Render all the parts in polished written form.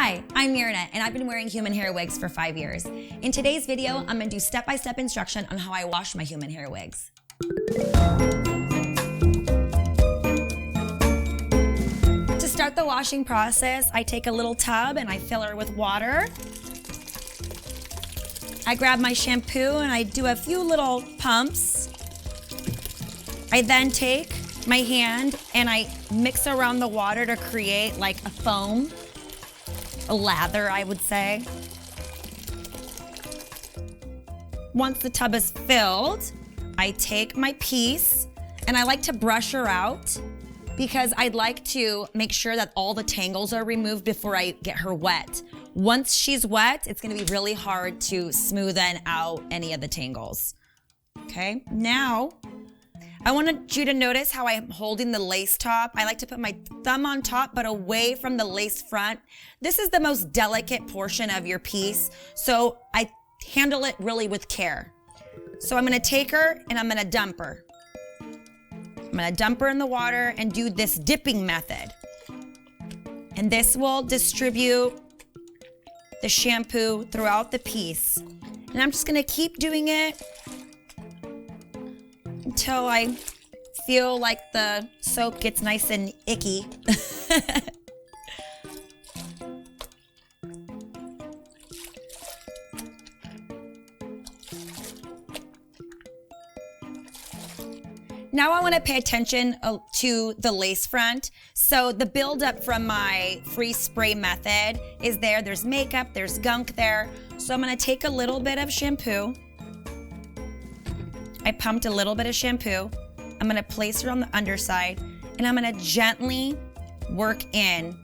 Hi, I'm Mirna, and I've been wearing human hair wigs for 5 years. In today's video, I'm gonna do step-by-step instruction on how I wash my human hair wigs. To start the washing process, I take a little tub and I fill her with water. I grab my shampoo and I do a few little pumps. I then take my hand and I mix around the water to create like a foam, a lather, I would say. Once the tub is filled, I take my piece and I like to brush her out because I'd like to make sure that all the tangles are removed before I get her wet. Once she's wet, it's gonna be really hard to smoothen out any of the tangles. Okay, now, I want you to notice how I'm holding the lace top. I like to put my thumb on top, but away from the lace front. This is the most delicate portion of your piece, so I handle it really with care. So I'm gonna take her and I'm gonna dump her. I'm gonna dump her in the water and do this dipping method. And this will distribute the shampoo throughout the piece. And I'm just gonna keep doing it until I feel like the soap gets nice and icky. Now I want to pay attention to the lace front. So the buildup from my free spray method is there. There's makeup, there's gunk there. So I'm going to take a little bit of shampoo. I pumped a little bit of shampoo. I'm gonna place her on the underside and I'm gonna gently work in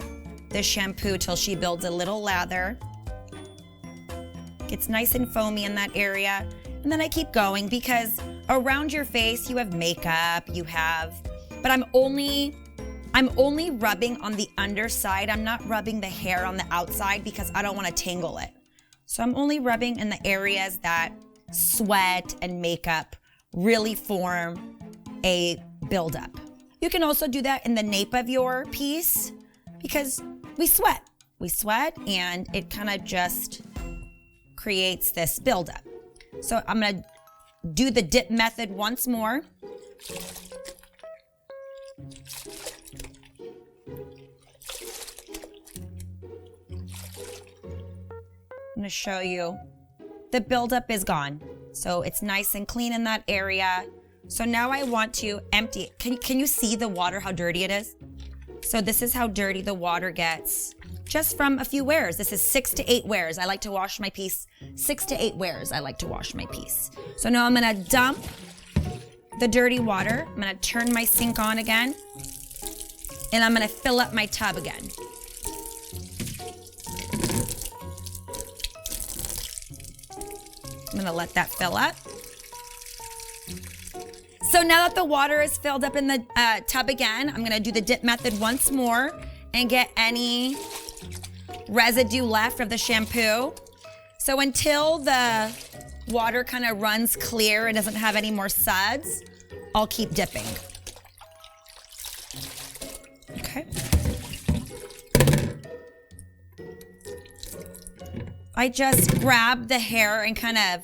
the shampoo till she builds a little lather. Gets nice and foamy in that area. And then I keep going because around your face you have makeup, but I'm only rubbing on the underside. I'm not rubbing the hair on the outside because I don't wanna tangle it. So I'm only rubbing in the areas that sweat and makeup really form a buildup. You can also do that in the nape of your piece because we sweat. We sweat and it kind of just creates this buildup. So I'm gonna do the dip method once more. I'm gonna show you. The buildup is gone. So it's nice and clean in that area. So now I want to empty it. Can you see the water, how dirty it is? So this is how dirty the water gets just from a few wears. This is 6 to 8 wears. I like to wash my piece. 6 to 8 wears, I like to wash my piece. So now I'm gonna dump the dirty water. I'm gonna turn my sink on again. And I'm gonna fill up my tub again. I'm gonna let that fill up. So now that the water is filled up in the tub again, I'm gonna do the dip method once more and get any residue left of the shampoo. So until the water kind of runs clear and doesn't have any more suds, I'll keep dipping. Okay. I just grab the hair and kind of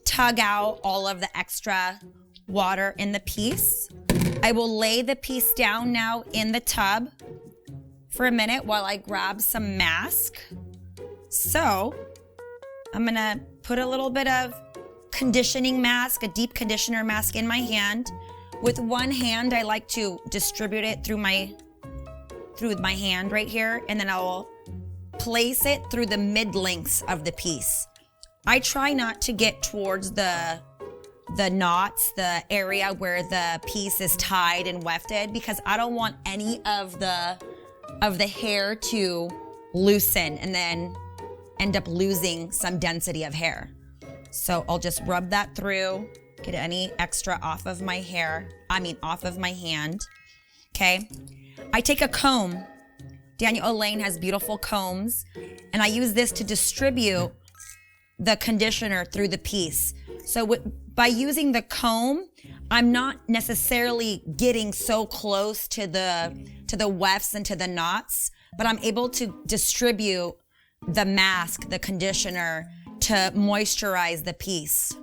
tug out all of the extra water in the piece. I will lay the piece down now in the tub for a minute while I grab some mask. So I'm gonna put a little bit of conditioning mask, a deep conditioner mask in my hand. With one hand, I like to distribute it through my hand right here, and then I'll place it through the mid-lengths of the piece. I try not to get towards the knots, the area where the piece is tied and wefted, because I don't want any of the hair to loosen and then end up losing some density of hair. So I'll just rub that through, get any extra off of my off of my hand. Okay. I take a comb. Daniel Alain has beautiful combs, and I use this to distribute the conditioner through the piece. So by using the comb, I'm not necessarily getting so close to the wefts and to the knots, but I'm able to distribute the mask, the conditioner, to moisturize the piece.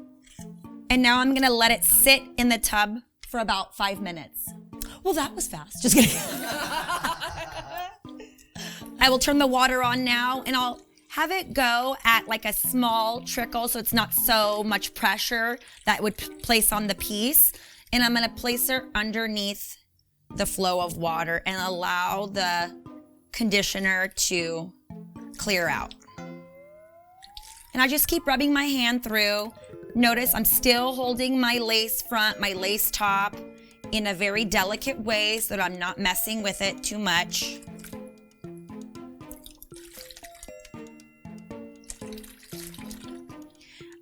And now I'm gonna let it sit in the tub for about 5 minutes. Well, that was fast, just kidding. I will turn the water on now and I'll have it go at like a small trickle so it's not so much pressure that would place on the piece. And I'm gonna place her underneath the flow of water and allow the conditioner to clear out. And I just keep rubbing my hand through. Notice I'm still holding my lace front, my lace top in a very delicate way so that I'm not messing with it too much.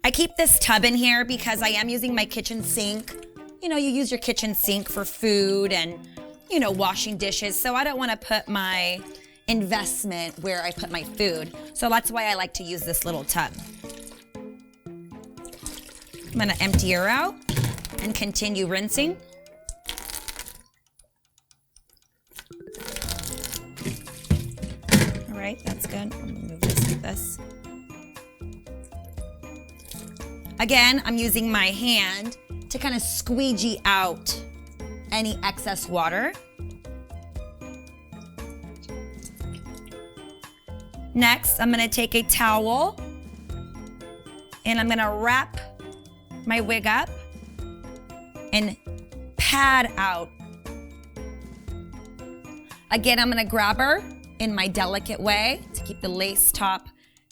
I keep this tub in here because I am using my kitchen sink. You know, you use your kitchen sink for food and, you know, washing dishes. So I don't want to put my investment where I put my food. So that's why I like to use this little tub. I'm going to empty her out and continue rinsing. All right, that's good. I'm going to move this like this. Again, I'm using my hand to kind of squeegee out any excess water. Next, I'm gonna take a towel and I'm gonna wrap my wig up and pad out. Again, I'm gonna grab her in my delicate way to keep the lace top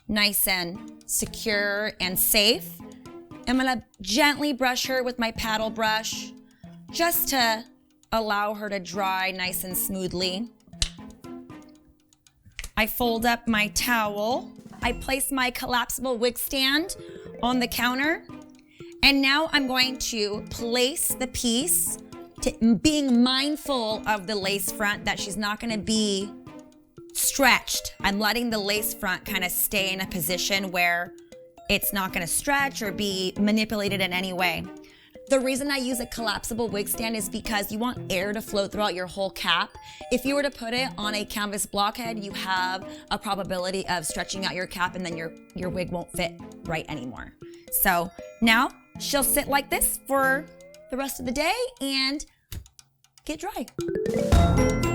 nice and secure and safe. I'm gonna gently brush her with my paddle brush just to allow her to dry nice and smoothly. I fold up my towel. I place my collapsible wig stand on the counter. And now I'm going to place the piece, being mindful of the lace front, that she's not gonna be stretched. I'm letting the lace front kind of stay in a position where it's not gonna stretch or be manipulated in any way. The reason I use a collapsible wig stand is because you want air to flow throughout your whole cap. If you were to put it on a canvas blockhead, you have a probability of stretching out your cap and then your wig won't fit right anymore. So now she'll sit like this for the rest of the day and get dry.